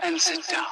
and sit down.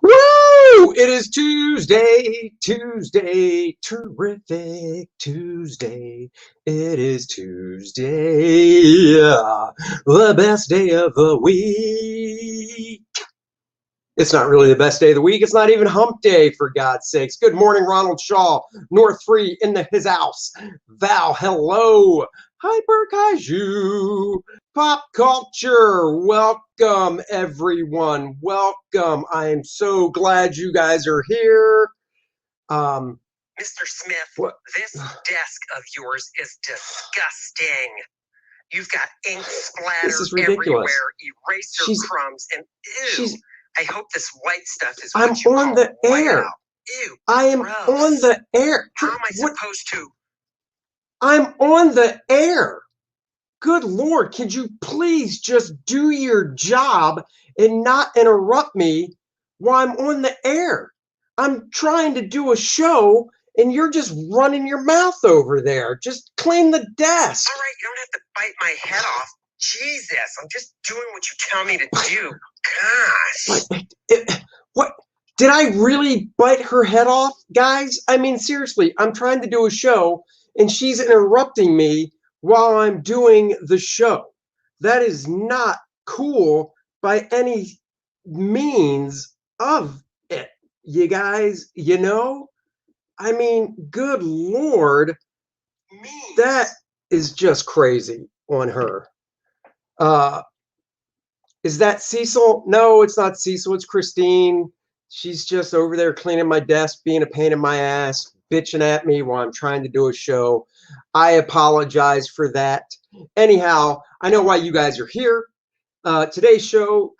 Woo! It is Tuesday, terrific Tuesday. It is Tuesday, the best day of the week. It's not really the best day of the week. It's not even hump day, for God's sakes. Good morning, Ronald Shaw, North 3 in his house. Val, hello. Hyper Kaiju. Pop culture. Welcome, everyone. Welcome. I am so glad you guys are here. Mr. Smith, this desk of yours is disgusting. You've got ink splatter everywhere, eraser crumbs, and ew. I hope this white stuff is what you call on the air. Ew, I am gross. on the air. How am I supposed to? I'm on the air. Good Lord, could you please just do your job and not interrupt me while I'm on the air? I'm trying to do a show and you're just running your mouth over there. Just clean the desk. All right, you don't have to bite my head off. Jesus, I'm just doing what you tell me to do. Gosh. What? Did I really bite her head off, guys? I mean, seriously, I'm trying to do a show and she's interrupting me while I'm doing the show. That is not cool by any means of it. You guys, you know? I mean, good Lord, that is just crazy on her. Is that Cecil? No, it's not Cecil. It's Christine. She's just over there cleaning my desk, being a pain in my ass, bitching at me while I'm trying to do a show. I apologize for that. Anyhow, I know why you guys are here. Today's show,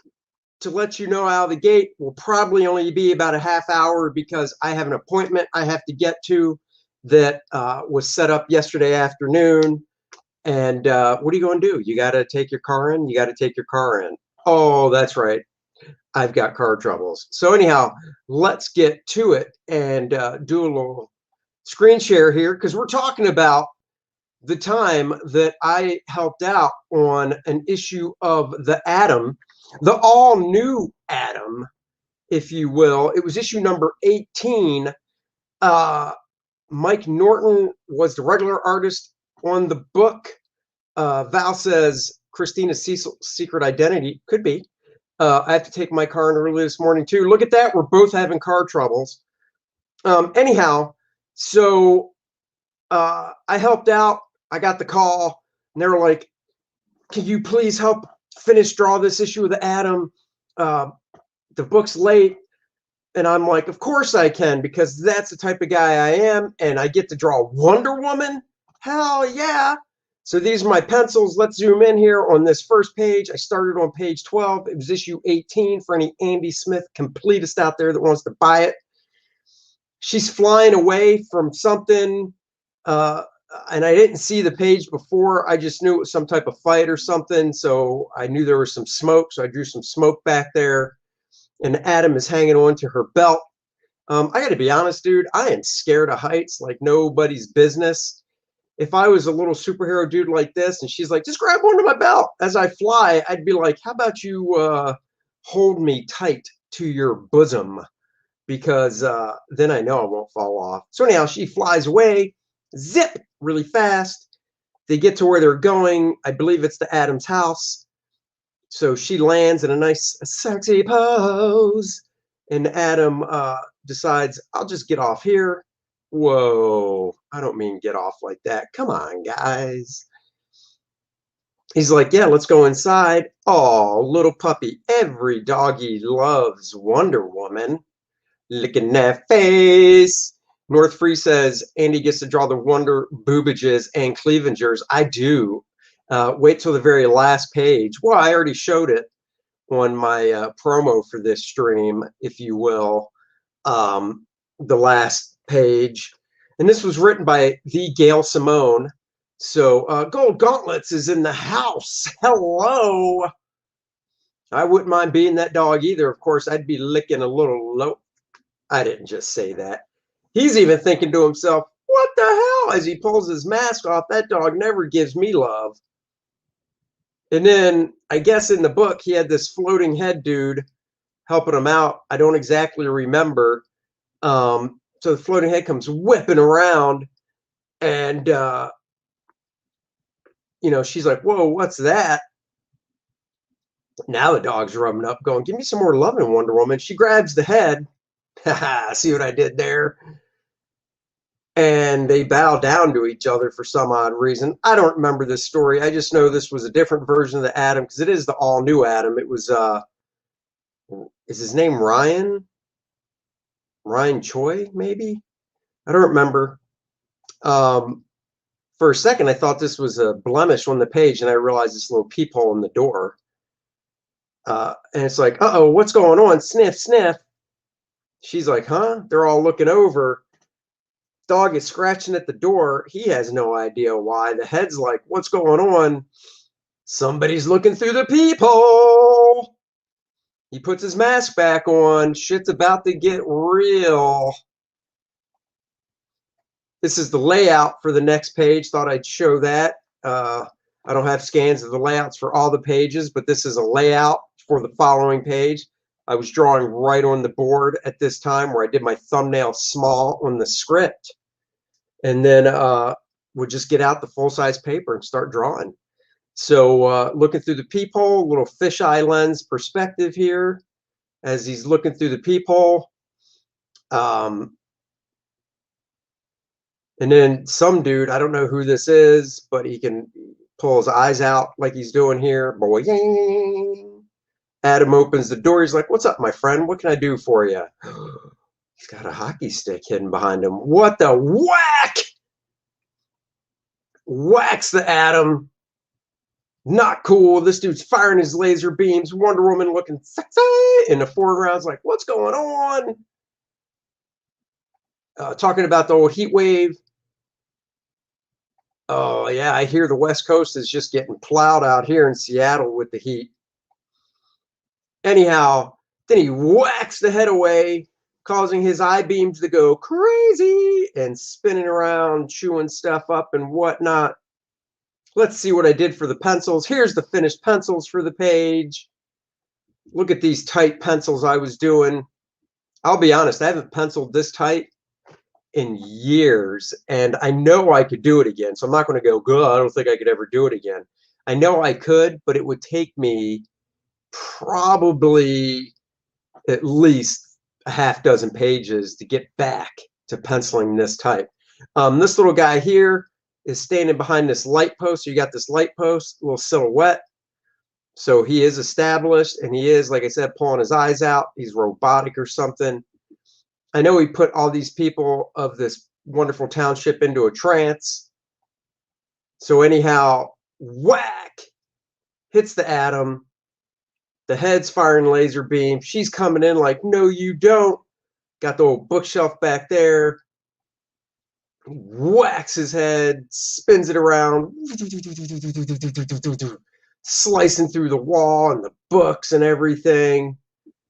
to let you know out of the gate, will probably only be about a half hour because I have an appointment I have to get to that was set up yesterday afternoon. And what are you going to do? You got to take your car in? You got to take your car in. Oh, that's right. I've got car troubles. So anyhow, let's get to it and do a little screen share here because we're talking about the time that I helped out on an issue of the Atom, the all-new Atom, if you will. It was issue number 18. Mike Norton was the regular artist on the book. Val says Christina's secret identity could be. I have to take my car in early this morning too. Look at that. We're both having car troubles. Anyhow, so I helped out. I got the call and they were like, can you please help draw this issue of the Atom? The book's late. And I'm like, of course I can, because that's the type of guy I am. And I get to draw Wonder Woman. Hell yeah. So these are my pencils. Let's zoom in here on this first page. I started on page 12. It was issue 18 for any Andy Smith completist out there that wants to buy it. She's flying away from something. And I didn't see the page before. I just knew it was some type of fight or something. So I knew there was some smoke. So I drew some smoke back there. And Atom is hanging on to her belt. I got to be honest, dude. I am scared of heights like nobody's business. If I was a little superhero dude like this and she's like, just grab onto my belt as I fly, I'd be like, how about you hold me tight to your bosom? Because then I know I won't fall off. So anyhow, she flies away, zip, really fast. They get to where they're going. I believe it's the Atom's house. So she lands in a nice, sexy pose. And Atom decides, I'll just get off here Whoa, I don't mean get off like that. Come on, guys. He's like, yeah, let's go inside. Oh, little puppy. Every doggy loves Wonder Woman. Licking that face. North Free says Andy gets to draw the wonder boobages and cleavagers. I do. Wait till the very last page. Well, I already showed it on my promo for this stream, if you will. The last page. And this was written by the Gail Simone. So Gold Gauntlets is in the house. Hello. I wouldn't mind being that dog either. Of course, I'd be licking a little low. I didn't just say that. He's even thinking to himself, what the hell? As he pulls his mask off, that dog never gives me love. And then I guess in the book, he had this floating head dude helping him out. I don't exactly remember. So the floating head comes whipping around and, she's like, whoa, what's that? Now the dog's rubbing up going, give me some more loving, Wonder Woman. She grabs the head. See what I did there? And they bow down to each other for some odd reason. I don't remember this story. I just know this was a different version of the Atom because it is the all new Atom. It was is his name Ryan Choi, maybe? I don't remember. For a second I thought this was a blemish on the page, and I realized this little peephole in the door. And it's like, uh-oh, what's going on? Sniff, sniff. She's like, huh? They're all looking over. Dog is scratching at the door. He has no idea why. The head's like, what's going on? Somebody's looking through the peephole. He puts his mask back on. Shit's about to get real. This is the layout for the next page. Thought I'd show that. I don't have scans of the layouts for all the pages, but this is a layout for the following page. I was drawing right on the board at this time where I did my thumbnail small on the script. And then would just get out the full-size paper and start drawing. So looking through the peephole, little fisheye lens perspective here as he's looking through the peephole. And then some dude, I don't know who this is, but he can pull his eyes out like he's doing here. Boing. Adam opens the door. He's like, what's up, my friend? What can I do for you? He's got a hockey stick hidden behind him. What the whack? Whacks the Atom. Not cool. This dude's firing his laser beams. Wonder Woman looking sexy in the foreground's like, what's going on? Talking about the old heat wave. Oh, yeah, I hear the West Coast is just getting plowed out here in Seattle with the heat. Anyhow, then he whacks the head away, causing his eye beams to go crazy and spinning around, chewing stuff up and whatnot. Let's see what I did for the pencils. Here's the finished pencils for the page. Look at these tight pencils I was doing. I'll be honest, I haven't penciled this tight in years, and I know I could do it again. So I'm not going to go, good, I don't think I could ever do it again. I know I could, but it would take me probably at least a half dozen pages to get back to penciling this type. This little guy here is standing behind this light post. So you got this light post, little silhouette. So he is established, and he is, like I said, pulling his eyes out. He's robotic or something. I know he put all these people of this wonderful township into a trance. So anyhow, whack, hits the Atom. The head's firing laser beam. She's coming in like, no, you don't. Got the old bookshelf back there. Whacks his head, spins it around, slicing through the wall and the books and everything.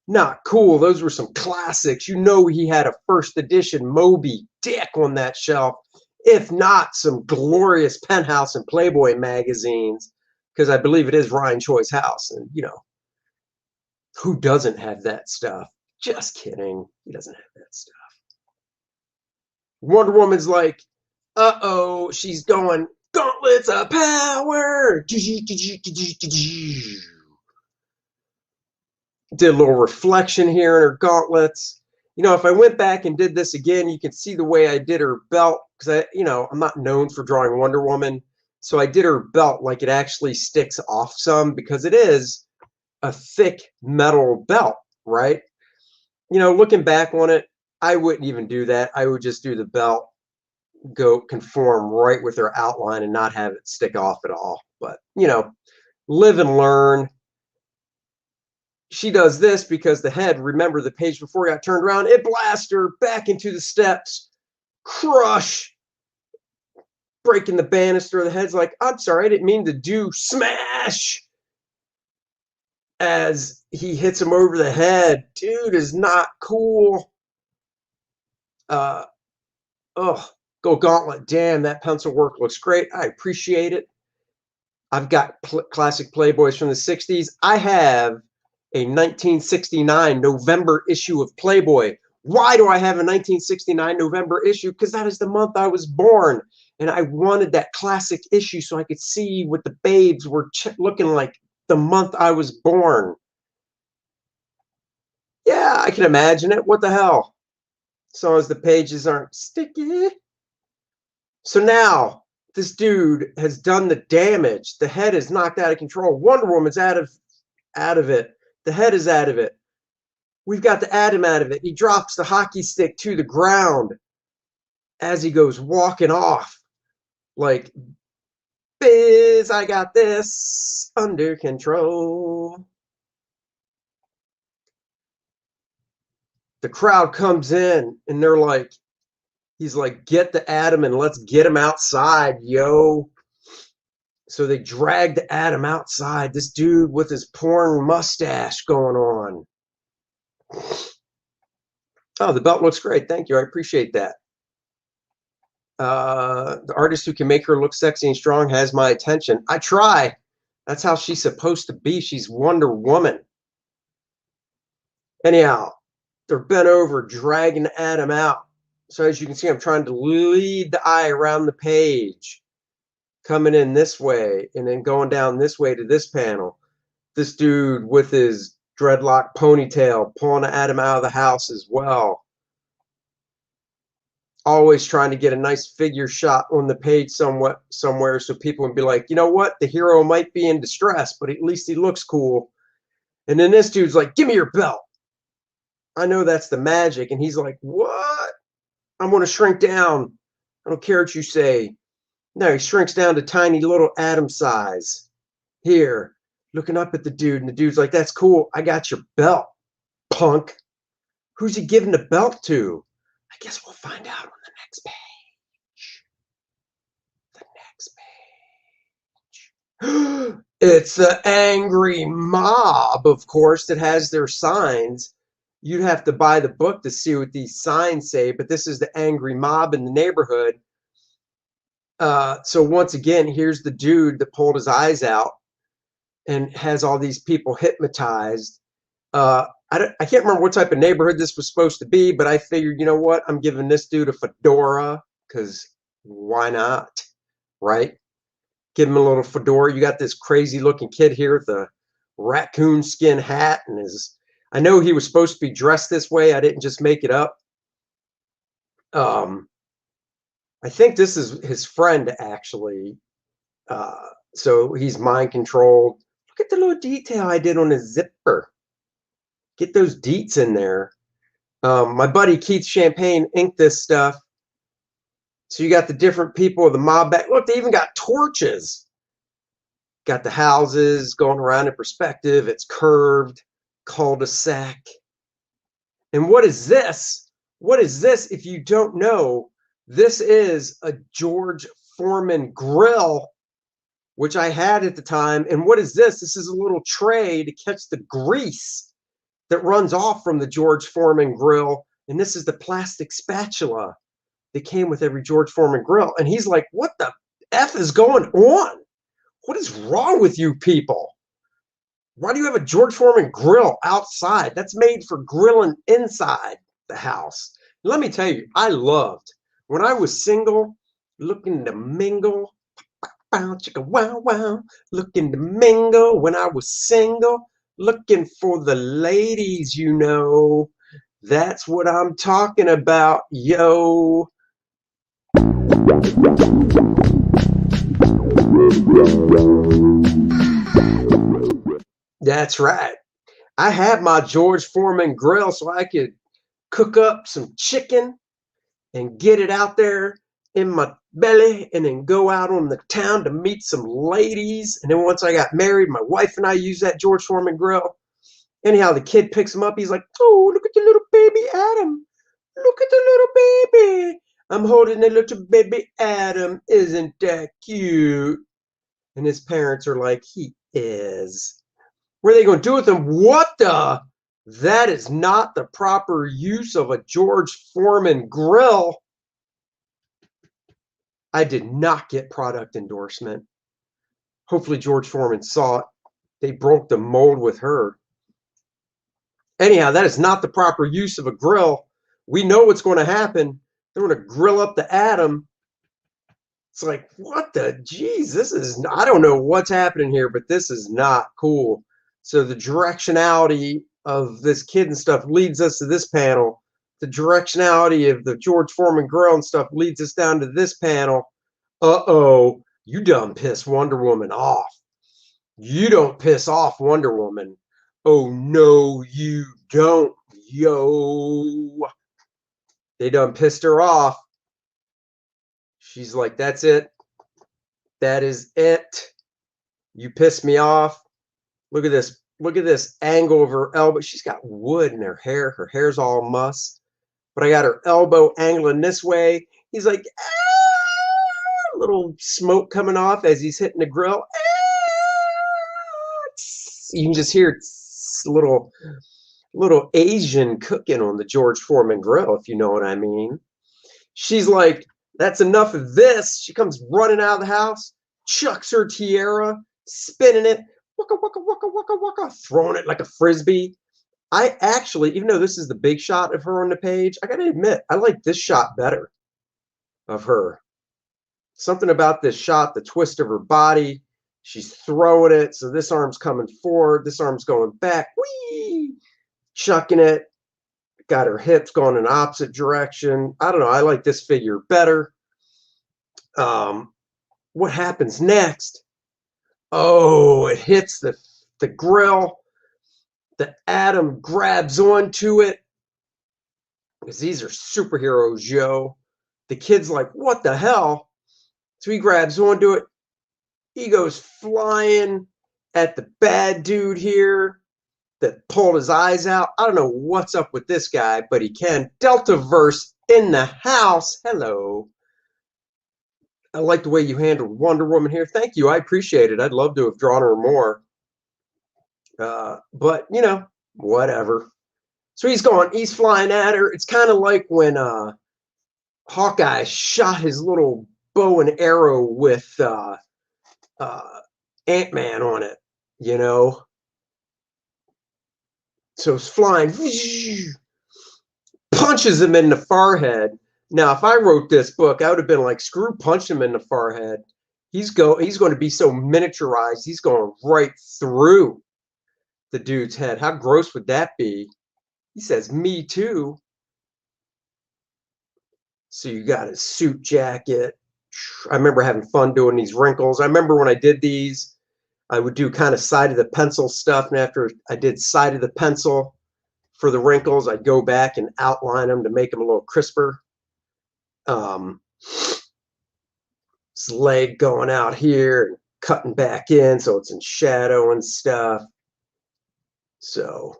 Not cool. Those were some classics. You know he had a first edition Moby Dick on that shelf, if not some glorious Penthouse and Playboy magazines, because I believe it is Ryan Choi's house. And, you know, who doesn't have that stuff? Just kidding. He doesn't have that stuff. Wonder Woman's like, uh-oh, she's going, gauntlets of power. Did a little reflection here in her gauntlets. if I went back and did this again, you can see the way I did her belt, because I'm not known for drawing Wonder Woman. So I did her belt like it actually sticks off some, because it is a thick metal belt, right? Looking back on it, I wouldn't even do that. I would just do the belt, go conform right with her outline and not have it stick off at all. But, live and learn. She does this because the head, remember the page before got turned around, it blasts her back into the steps, crush, breaking the banister. The head's like, I'm sorry, I didn't mean to do, smash, as he hits him over the head. Dude is not cool. Go Gauntlet. Damn, that pencil work looks great. I appreciate it. I've got classic Playboys from the 60s. I have a 1969 November issue of Playboy. Why do I have a 1969 November issue? Because that is the month I was born. And I wanted that classic issue so I could see what the babes were looking like the month I was born. Yeah, I can imagine it. What the hell? As long as the pages aren't sticky. So now this dude has done the damage. The head is knocked out of control. Wonder Woman's out of it. The head is out of it. We've got the Atom out of it. He drops the hockey stick to the ground as he goes walking off. Like, Biz, I got this under control. The crowd comes in and they're like, he's like, get the Atom and let's get him outside, yo. So they drag the Atom outside. This dude with his porn mustache going on. Oh, the belt looks great. Thank you. I appreciate that. The artist who can make her look sexy and strong has my attention. I try. That's how she's supposed to be. She's Wonder Woman. Anyhow, they're bent over, dragging the Atom out. So as you can see, I'm trying to lead the eye around the page, coming in this way and then going down this way to this panel. This dude with his dreadlock ponytail pulling the Atom out of the house as well. Always trying to get a nice figure shot on the page somewhere so people would be like, you know what? The hero might be in distress, but at least he looks cool. And then this dude's like, give me your belt. I know that's the magic. And he's like, what? I'm going to shrink down. I don't care what you say. No, he shrinks down to tiny little Atom size. Here, looking up at the dude, and the dude's like, that's cool. I got your belt, punk. Who's he giving the belt to? I guess we'll find out on the next page. The next page. It's the angry mob, of course, that has their signs. You'd have to buy the book to see what these signs say, but this is the angry mob in the neighborhood. So once again, here's the dude that pulled his eyes out and has all these people hypnotized. I can't remember what type of neighborhood this was supposed to be, but I figured, you know what? I'm giving this dude a fedora, because why not, right? Give him a little fedora. You got this crazy looking kid here with a raccoon skin hat, and I know he was supposed to be dressed this way. I didn't just make it up. I think this is his friend, actually. So he's mind controlled. Look at the little detail I did on his zipper. Get those deets in there. My buddy Keith Champagne inked this stuff. So you got the different people of the mob back. Look, they even got torches. Got the houses going around in perspective. It's curved, cul-de-sac. And what is this? What is this? If you don't know, this is a George Foreman grill, which I had at the time. And what is this? This is a little tray to catch the grease that runs off from the George Foreman grill. And this is the plastic spatula that came with every George Foreman grill. And he's like, what the F is going on? What is wrong with you people? Why do you have a George Foreman grill outside? That's made for grilling inside the house. Let me tell you, I loved, when I was single, looking to mingle, bow, chicka, wow, wow, looking to mingle when I was single, looking for the ladies, you know. That's what I'm talking about, yo. That's right. I have my George Foreman grill so I could cook up some chicken and get it out there in my belly and then go out on the town to meet some ladies. And then once I got married, my wife and I used that George Foreman grill. Anyhow, the kid picks him up. He's like, oh, look at the little baby Adam. Look at the little baby. I'm holding the little baby Adam. Isn't that cute? And his parents are like, he is. What are they going to do with him? What the? That is not the proper use of a George Foreman grill. I did not get product endorsement. Hopefully George Foreman saw it. They broke the mold with her. Anyhow, that is not the proper use of a grill. We know what's going to happen. They're going to grill up the Adam. It's like, what the geez, this is, I don't know what's happening here, but this is not cool. So the directionality of this kid and stuff leads us to this panel. The directionality of the George Foreman grill and stuff leads us down to this panel. Uh-oh, you done piss Wonder Woman off. You don't piss off Wonder Woman. Oh, no, you don't, yo. They done pissed her off. She's like, that's it. That is it. You pissed me off. Look at this. Look at this angle of her elbow. She's got wood in her hair. Her hair's all muss. But I got her elbow angling this way. He's like, ah! Little smoke coming off as he's hitting the grill. Ah! You can just hear little Asian cooking on the George Foreman grill, if you know what I mean. She's like, that's enough of this. She comes running out of the house, chucks her tiara, spinning it, waka, waka, waka, waka, waka, throwing it like a frisbee. I actually, even though this is the big shot of her on the page, I gotta admit, I like this shot better of her. Something about this shot, the twist of her body, she's throwing it, so this arm's coming forward, this arm's going back, whee, chucking it, got her hips going in the opposite direction. I don't know, I like this figure better. What happens next? Oh, it hits the grill. The Adam grabs onto it because these are superheroes, yo. The kid's like, what the hell? So he grabs onto it. He goes flying at the bad dude here that pulled his eyes out. I don't know what's up with this guy, but he can. Deltaverse in the house. Hello. I like the way you handled Wonder Woman here. Thank you. I appreciate it. I'd love to have drawn her more. But, you know, whatever. So he's flying at her. It's kind of like when Hawkeye shot his little bow and arrow with Ant-Man on it, you know. So it's flying, punches him in the forehead. Now, if I wrote this book, I would have been like, screw punch him in the forehead. He's going to be so miniaturized, he's going right through the dude's head. How gross would that be? He says, me too. So you got his suit jacket. I remember having fun doing these wrinkles. I remember when I did these, I would do kind of side of the pencil stuff. And after I did side of the pencil for the wrinkles, I'd go back and outline them to make them a little crisper. His leg going out here and cutting back in so it's in shadow and stuff. So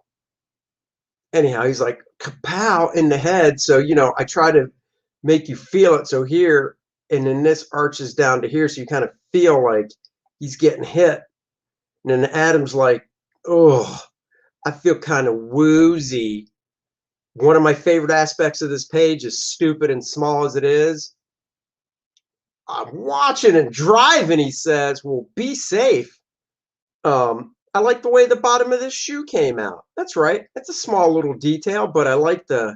anyhow, he's like, kapow in the head. So, you know, I try to make you feel it. So here, and then this arches down to here. So you kind of feel like he's getting hit. And then Adam's like, oh, I feel kind of woozy. One of my favorite aspects of this page, as stupid and small as it is, I'm watching and driving, he says. Well, be safe. I like the way the bottom of this shoe came out. That's right. It's a small little detail, but I like the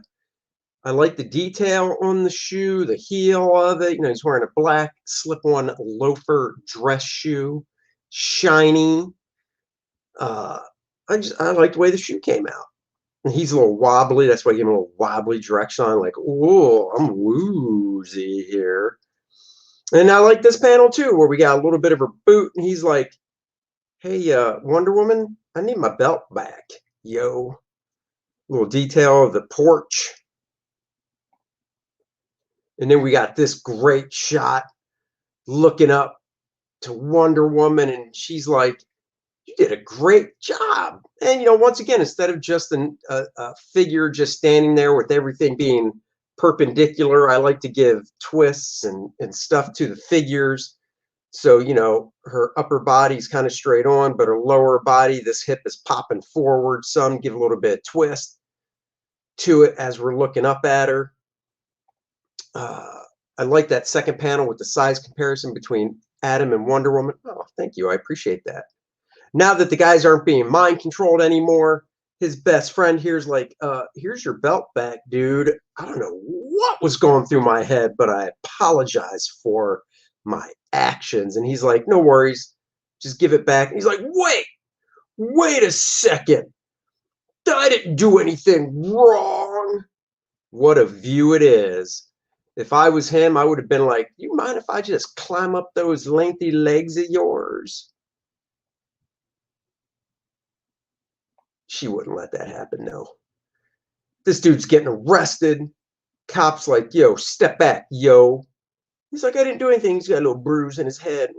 detail on the shoe, the heel of it. You know, he's wearing a black slip-on loafer dress shoe, shiny. I like the way the shoe came out. And he's a little wobbly. That's why I gave him a little wobbly direction on, like, oh, I'm woozy here. And I like this panel too, where we got a little bit of her boot, and he's like, hey, Wonder Woman, I need my belt back, yo. Little detail of the porch. And then we got this great shot looking up to Wonder Woman, and she's like, you did a great job. And, you know, once again, instead of just a figure just standing there with everything being perpendicular, I like to give twists and stuff to the figures. So, you know, her upper body's kind of straight on, but her lower body, this hip is popping forward some, give a little bit of twist to it as we're looking up at her. I like that second panel with the size comparison between Adam and Wonder Woman. Oh, thank you. I appreciate that. Now that the guys aren't being mind controlled anymore, his best friend here's like, here's your belt back, dude. I don't know what was going through my head, but I apologize for my actions. And he's like, no worries, just give it back. And he's like, wait a second. I didn't do anything wrong. What a view it is. If I was him, I would have been like, you mind if I just climb up those lengthy legs of yours? She wouldn't let that happen, no. This dude's getting arrested. Cop's like, yo, step back, yo. He's like, I didn't do anything. He's got a little bruise in his head.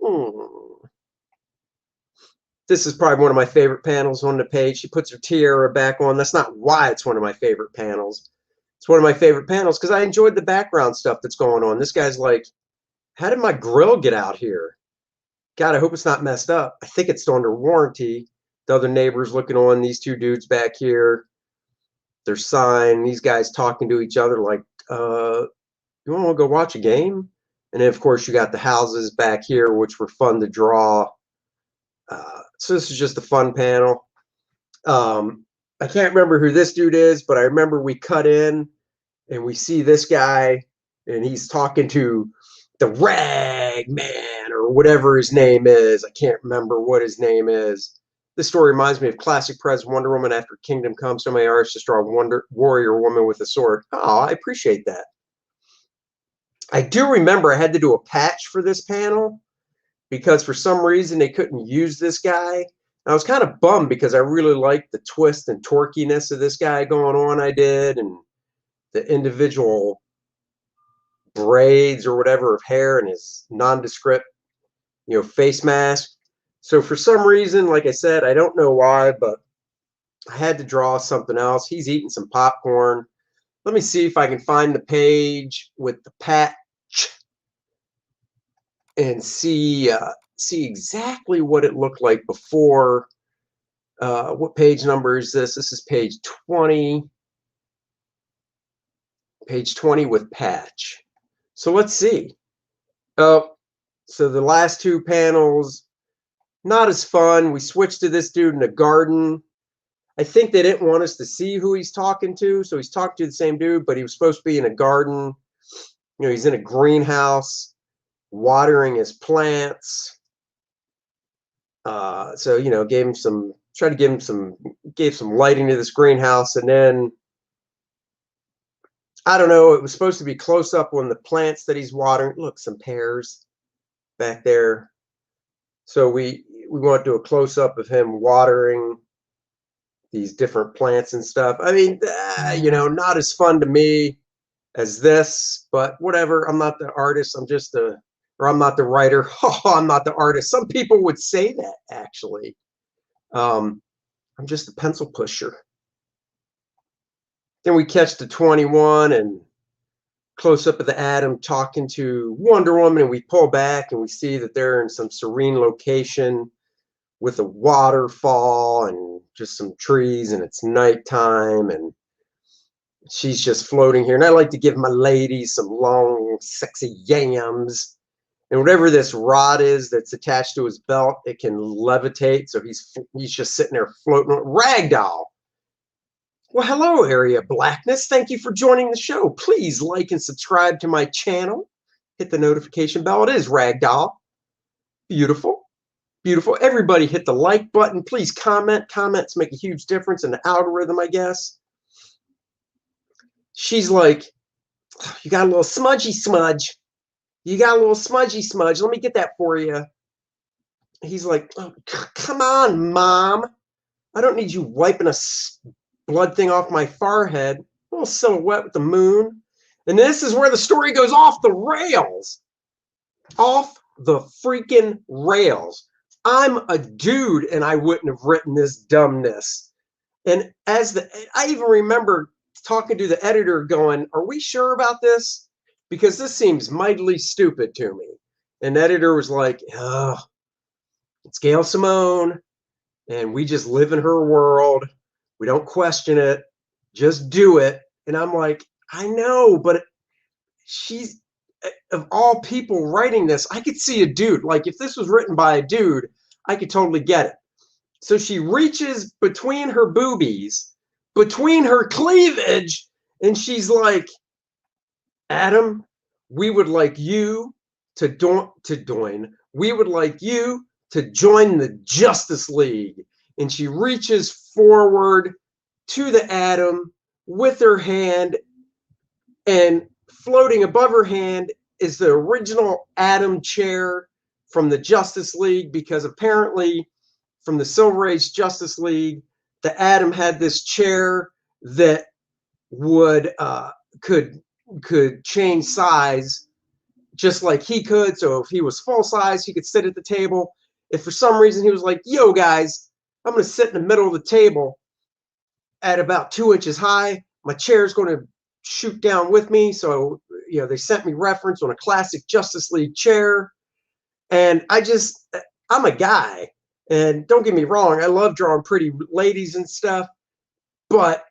This is probably one of my favorite panels on the page. She puts her tiara back on. That's not why it's one of my favorite panels. It's one of my favorite panels because I enjoyed the background stuff that's going on. This guy's like, how did my grill get out here? God, I hope it's not messed up. I think it's still under warranty. The other neighbors looking on, these two dudes back here, their sign, these guys talking to each other like, you want to go watch a game? And then, of course, you got the houses back here, which were fun to draw. So this is just a fun panel. I can't remember who this dude is, but I remember we cut in and we see this guy, and he's talking to the Rag Man or whatever his name is. I can't remember what his name is. This story reminds me of classic Prez Wonder Woman after Kingdom Come. So many artists just draw warrior woman with a sword. Oh, I appreciate that. I do remember I had to do a patch for this panel because for some reason they couldn't use this guy. And I was kind of bummed because I really liked the twist and torquiness of this guy going on. I did, and the individual braids or whatever of hair and his nondescript, you know, face mask. So for some reason, like I said, I don't know why, but I had to draw something else. He's eating some popcorn. Let me see if I can find the page with the patch and see exactly what it looked like before. What page number is this? This is page 20. Page 20 with patch. So let's see. So the last two panels, not as fun. We switched to this dude in a garden. I think they didn't want us to see who he's talking to. So he's talking to the same dude, but he was supposed to be in a garden. You know, he's in a greenhouse watering his plants. So, you know, gave some lighting to this greenhouse. And then, I don't know, it was supposed to be close up on the plants that he's watering. Look, some pears back there. So we want to do a close up of him watering these different plants and stuff. I mean, you know, not as fun to me as this, but whatever. I'm not the artist. I'm just I'm not the writer. Oh, I'm not the artist. Some people would say that, actually. I'm just a pencil pusher. Then we catch the 21 and close up of the Atom talking to Wonder Woman, and we pull back and we see that they're in some serene location with a waterfall and just some trees, and it's nighttime, and she's just floating here. And I like to give my ladies some long, sexy yams. And whatever this rod is that's attached to his belt, it can levitate. So he's just sitting there floating. Ragdoll. Well, hello, Area Blackness. Thank you for joining the show. Please like and subscribe to my channel. Hit the notification bell. It is Ragdoll. Beautiful. Beautiful. Everybody hit the like button. Please comment. Comments make a huge difference in the algorithm, I guess. she's like, you got a little smudgy smudge. You got a little smudgy smudge. Let me get that for you. He's like, oh, come on, Mom. I don't need you wiping a blood thing off my forehead. A little silhouette with the moon. And this is where the story goes off the rails. Off the freaking rails. I'm a dude and I wouldn't have written this dumbness. And I even remember talking to the editor going, are we sure about this? Because this seems mightily stupid to me. And the editor was like, oh, it's Gail Simone, and we just live in her world. We don't question it. Just do it. And I'm like, I know, but she's, of all people writing this, I could see a dude. Like, if this was written by a dude, I could totally get it. So she reaches between her boobies, between her cleavage, and she's like, Adam, we would like you to join. We would like you to join the Justice League. And she reaches forward to the Atom with her hand, and floating above her hand is the original Atom chair from the Justice League, because apparently from the Silver Age Justice League, the Atom had this chair that would could change size just like he could. So if he was full size, he could sit at the table. If for some reason he was like, yo guys, I'm going to sit in the middle of the table at about 2 inches high, my chair is going to shoot down with me. So, you know, they sent me reference on a classic Justice League chair. And I'm a guy. And don't get me wrong, I love drawing pretty ladies and stuff. But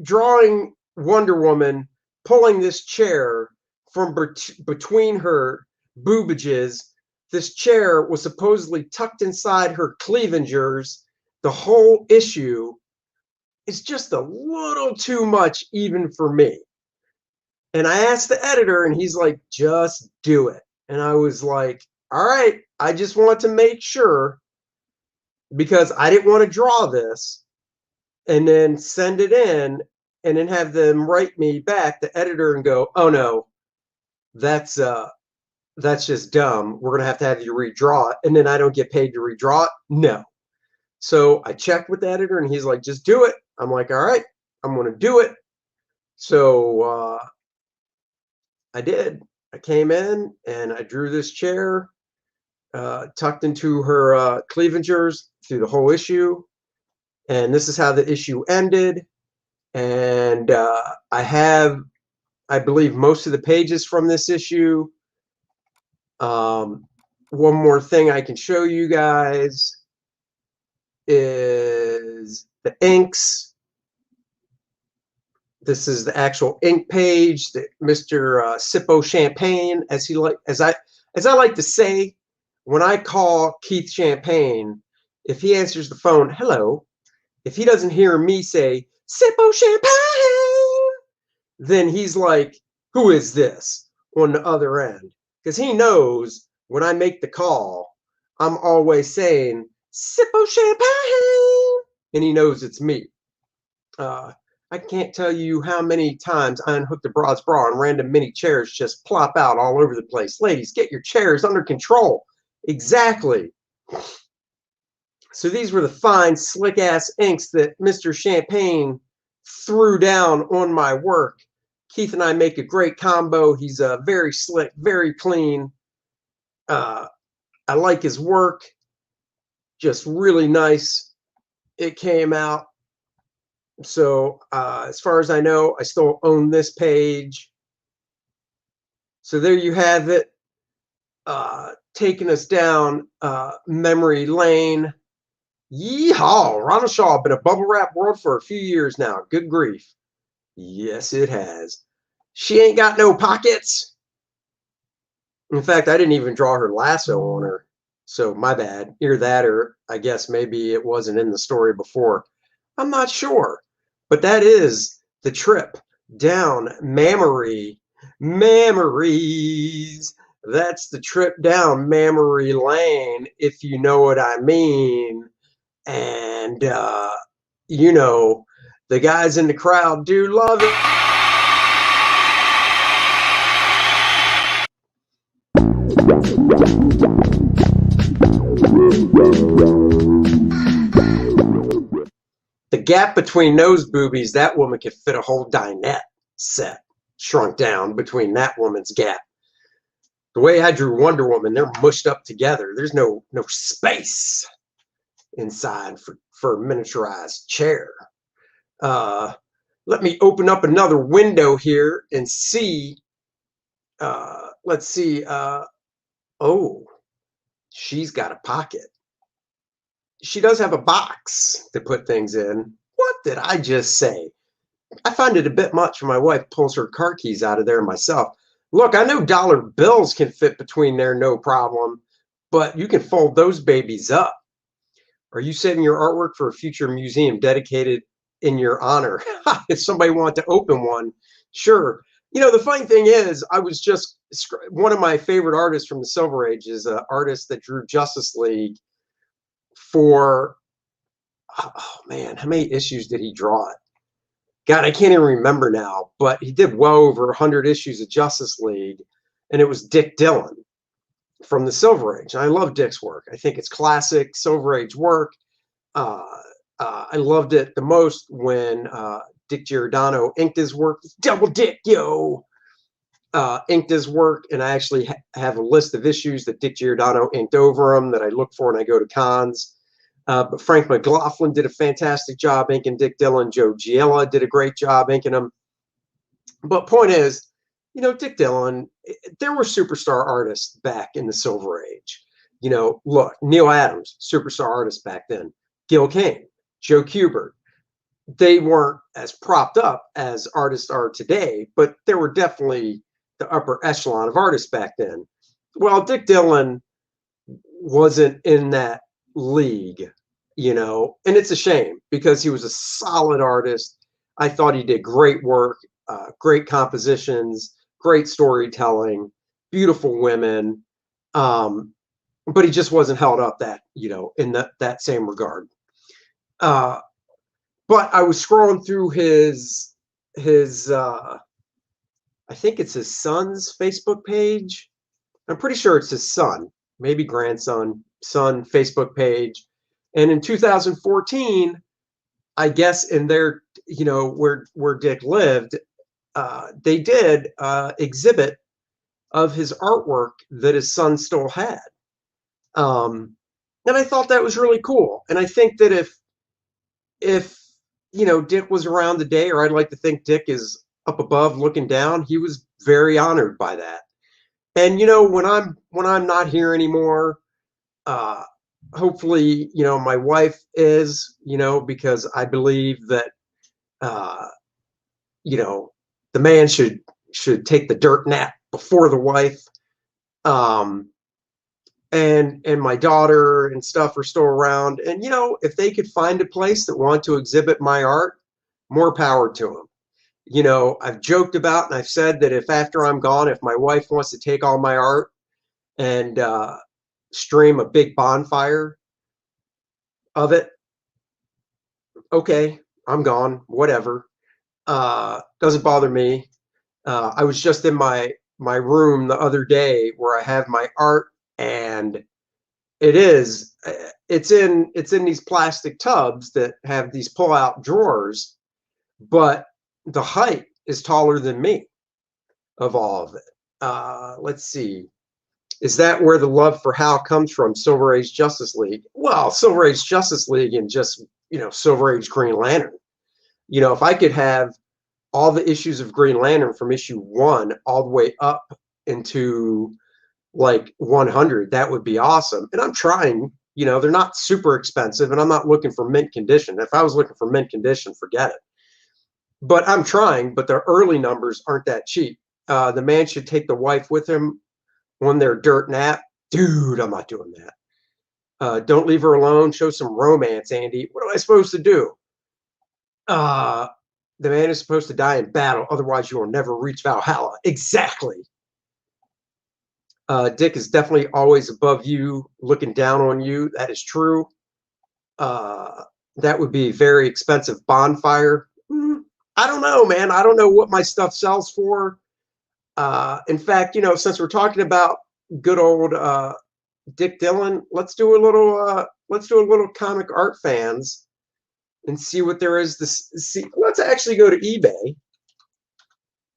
drawing Wonder Woman pulling this chair from between her boobages, this chair was supposedly tucked inside her cleavagers. The whole issue is just a little too much even for me. And I asked the editor, and he's like, just do it. And I was like, all right, I just want to make sure, because I didn't want to draw this and then send it in and then have them write me back, the editor, and go, oh no, that's just dumb. We're going to have you redraw it. And then I don't get paid to redraw it. No. So I checked with the editor, and he's like, just do it. I'm like, all right, I'm going to do it. So I did. I came in and I drew this chair tucked into her cleavagers through the whole issue. And this is how the issue ended. And I have, I believe, most of the pages from this issue. One more thing I can show you guys is the inks. This is the actual ink page that Mr. Sippo Champagne, as I like to say, when I call Keith Champagne, if he answers the phone, hello, if he doesn't hear me say Sippo Champagne, then he's like, who is this on the other end? Because he knows when I make the call, I'm always saying Sippo Champagne, and he knows it's me. I can't tell you how many times I unhooked a broad's bra and random mini chairs just plop out all over the place. Ladies, get your chairs under control. Exactly. So these were the fine, slick-ass inks that Mr. Champagne threw down on my work. Keith and I make a great combo. He's very slick, very clean. I like his work. Just really nice. It came out. So as far as I know, I still own this page. So there you have it, taking us down memory lane. Yeehaw! Ronald Shaw, been a bubble wrap world for a few years now. Good grief. Yes, it has. She ain't got no pockets. In fact, I didn't even draw her lasso on her. So my bad. Either that, or I guess maybe it wasn't in the story before. I'm not sure. But that is the trip down memories. That's the trip down memory lane, if you know what I mean. And, you know, the guys in the crowd do love it. The gap between those boobies, that woman could fit a whole dinette set shrunk down between that woman's gap. The way I drew Wonder Woman, they're mushed up together. There's no space inside for a miniaturized chair. Let me open up another window here and see. Let's see. Oh, she's got a pocket. She does have a box to put things in. What did I just say? I find it a bit much when my wife pulls her car keys out of there myself. Look, I know dollar bills can fit between there, no problem, but you can fold those babies up. Are you saving your artwork for a future museum dedicated in your honor? If somebody wanted to open one, sure. You know, the funny thing is, I was just, one of my favorite artists from the Silver Age is an artist that drew Justice League for, oh man, how many issues did he draw it? God, I can't even remember now, but he did well over 100 issues of Justice League, and it was Dick Dillon from the Silver Age. And I love Dick's work. I think it's classic Silver Age work. I loved it the most when Dick Giordano inked his work. Double Dick, yo! Inked his work, and I actually have a list of issues that Dick Giordano inked over them that I look for when I go to cons. But Frank McLaughlin did a fantastic job inking Dick Dillon. Joe Giella did a great job inking him. But point is, you know, Dick Dillon, there were superstar artists back in the Silver Age. You know, look, Neil Adams, superstar artist back then. Gil Kane, Joe Kubert. They weren't as propped up as artists are today, but there were definitely the upper echelon of artists back then. Well, Dick Dillon wasn't in that league, you know, and it's a shame because he was a solid artist. I thought he did great work, great compositions, great storytelling, beautiful women, but he just wasn't held up that, you know, in that same regard. But I was scrolling through his I think it's his son's Facebook page. I'm pretty sure it's his son, maybe grandson, son Facebook page. And in 2014, I guess in their, you know, where Dick lived, they did exhibit of his artwork that his son still had. And I thought that was really cool. And I think that if you know, Dick was around today, or I'd like to think Dick is up above looking down, he was very honored by that. And you know, when I'm not here anymore, hopefully, you know, my wife is, you know, because I believe that you know, the man should take the dirt nap before the wife. And my daughter and stuff are still around. And you know, if they could find a place that want to exhibit my art, more power to them. You know, I've joked about and I've said that if after I'm gone, if my wife wants to take all my art and stream a big bonfire of it, okay, I'm gone, whatever. Doesn't bother me. I was just in my room the other day where I have my art, and it's in these plastic tubs that have these pull-out drawers, but the height is taller than me of all of it. Let's see. Is that where the love for Hal comes from? Silver Age Justice League. Well, Silver Age Justice League and just, you know, Silver Age Green Lantern. You know, if I could have all the issues of Green Lantern from issue 1 all the way up into like 100, that would be awesome. And I'm trying, you know, they're not super expensive, and I'm not looking for mint condition. If I was looking for mint condition, forget it. But I'm trying, but the early numbers aren't that cheap. The man should take the wife with him on their dirt nap. Dude, I'm not doing that. Don't leave her alone. Show some romance, Andy. What am I supposed to do? The man is supposed to die in battle. Otherwise, you will never reach Valhalla. Exactly. Dick is definitely always above you, looking down on you. That is true. That would be a very expensive bonfire. I don't know, man. I don't know what my stuff sells for. In fact, you know, since we're talking about good old Dick Dillon. Let's do a little comic art fans and see what there is to see. Let's actually go to eBay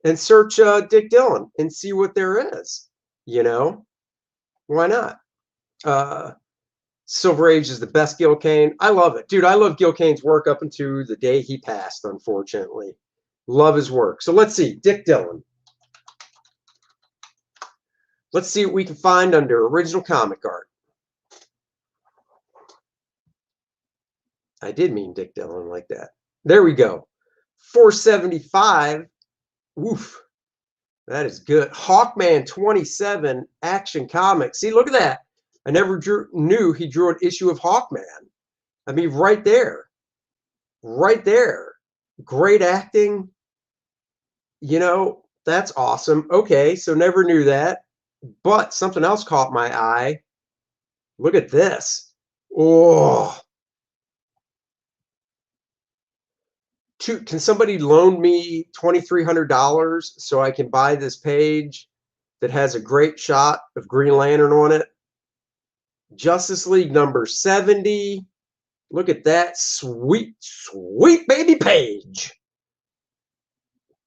and search Dick Dillon and see what there is. You know, why not? Silver Age is the best Gil Kane. I love it, dude. I love Gil Kane's work up until the day he passed, unfortunately. Love his work. So let's see, Dick Dillon. Let's see what we can find under original comic art. I did mean Dick Dillon like that. There we go. 475. Oof. That is good. Hawkman 27 Action Comics. See, look at that. I never knew he drew an issue of Hawkman. I mean, right there. Right there. Great acting. You know, that's awesome. Okay, so never knew that. But something else caught my eye. Look at this. Oh. Can somebody loan me $2,300 so I can buy this page that has a great shot of Green Lantern on it? Justice League number 70. Look at that sweet, sweet baby page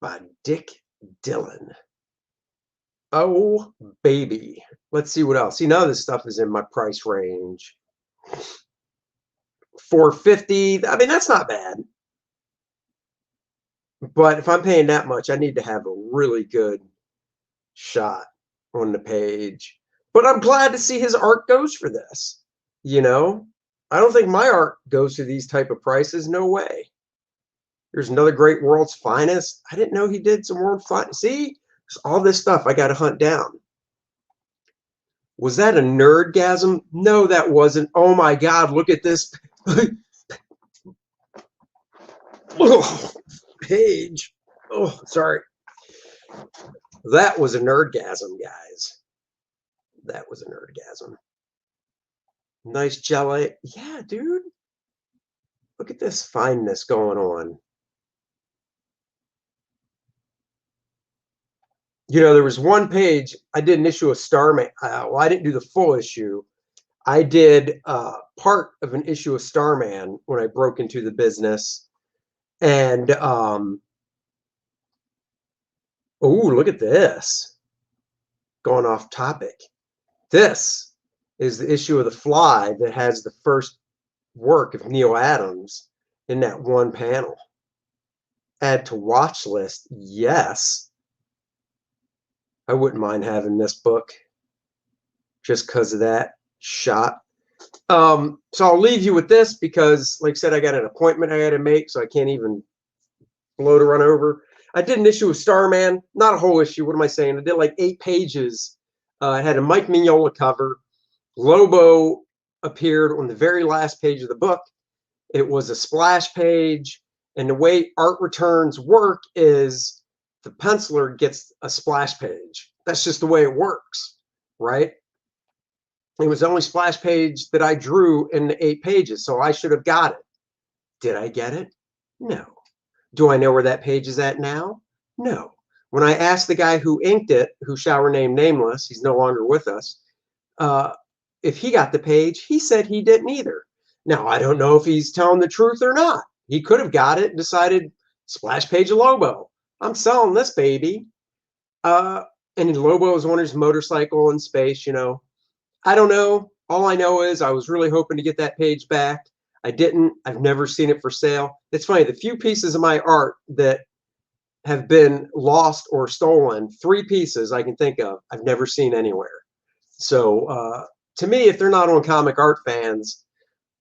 by Dick Dillon. Oh, baby. Let's see what else. See, none of this stuff is in my price range. $450. I mean, that's not bad. But if I'm paying that much, I need to have a really good shot on the page. But I'm glad to see his art goes for this. You know, I don't think my art goes to these type of prices. No way. Here's another great World's Finest. I didn't know he did some World's Finest. See, all this stuff I got to hunt down. Was that a nerdgasm? No, that wasn't. Oh my God, look at this page. Oh, sorry. That was a nerdgasm, guys. That was a nerdgasm. Nice jelly. Yeah, dude. Look at this fineness going on. You know, there was one page, I did an issue of Starman. Well, I didn't do the full issue. I did part of an issue of Starman when I broke into the business. And, oh, look at this. Going off topic. This is the issue of The Fly that has the first work of Neil Adams in that one panel. Add to watch list. Yes. I wouldn't mind having this book just because of that shot. So I'll leave you with this because, like I said, I got an appointment I got to make, so I can't even blow to run over. I did an issue of Starman, not a whole issue. What am I saying? I did like 8 pages. I had a Mike Mignola cover. Lobo appeared on the very last page of the book. It was a splash page, and the way Art Returns work is the penciler gets a splash page. That's just the way it works, right? It was the only splash page that I drew in the 8 pages, so I should have got it. Did I get it? No. Do I know where that page is at now? No. When I asked the guy who inked it, who shall remain nameless, he's no longer with us, if he got the page, he said he didn't either. Now, I don't know if he's telling the truth or not. He could have got it and decided, splash page of Lobo. I'm selling this baby. And Lobo is on his motorcycle in space, you know. I don't know. All I know is I was really hoping to get that page back. I didn't. I've never seen it for sale. It's funny. The few pieces of my art that have been lost or stolen, 3 pieces I can think of, I've never seen anywhere. So to me, if they're not on Comic Art Fans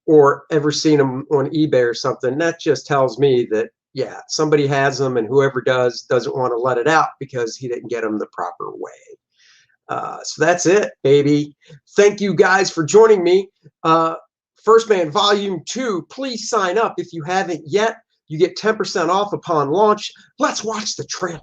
or ever seen them on eBay or something, that just tells me that, yeah, somebody has them, and whoever doesn't want to let it out because he didn't get them the proper way. So that's it, baby. Thank you guys for joining me. First Man Volume 2, please sign up if you haven't yet. You get 10% off upon launch. Let's watch the trailer.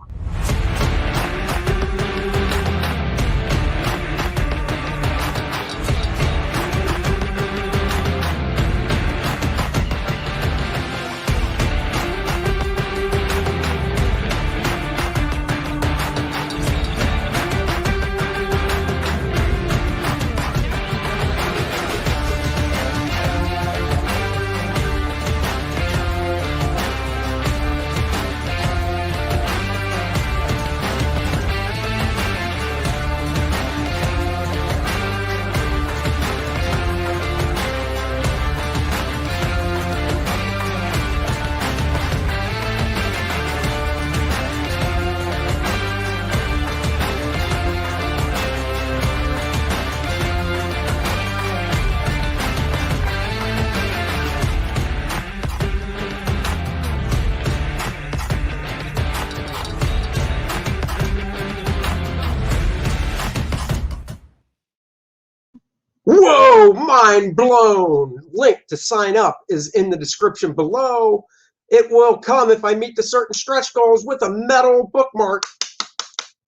mind blown. Link to sign up is in the description below. It will come if I meet the certain stretch goals with a metal bookmark.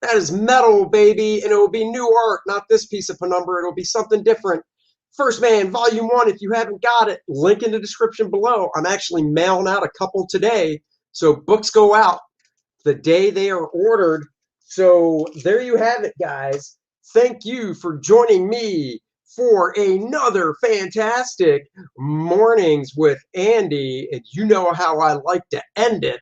That is metal, baby, and it will be new art, not this piece of penumbra. It'll be something different. First Man, Volume 1, if you haven't got it, link in the description below. I'm actually mailing out a couple today, so books go out the day they are ordered. So there you have it, guys. Thank you for joining me for another fantastic Mornings with Andy, and you know how I like to end it.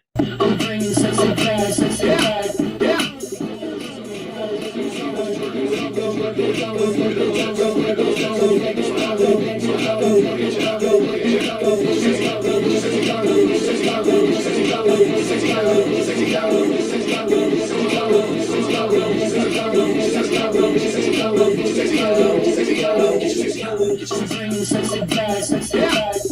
Yeah.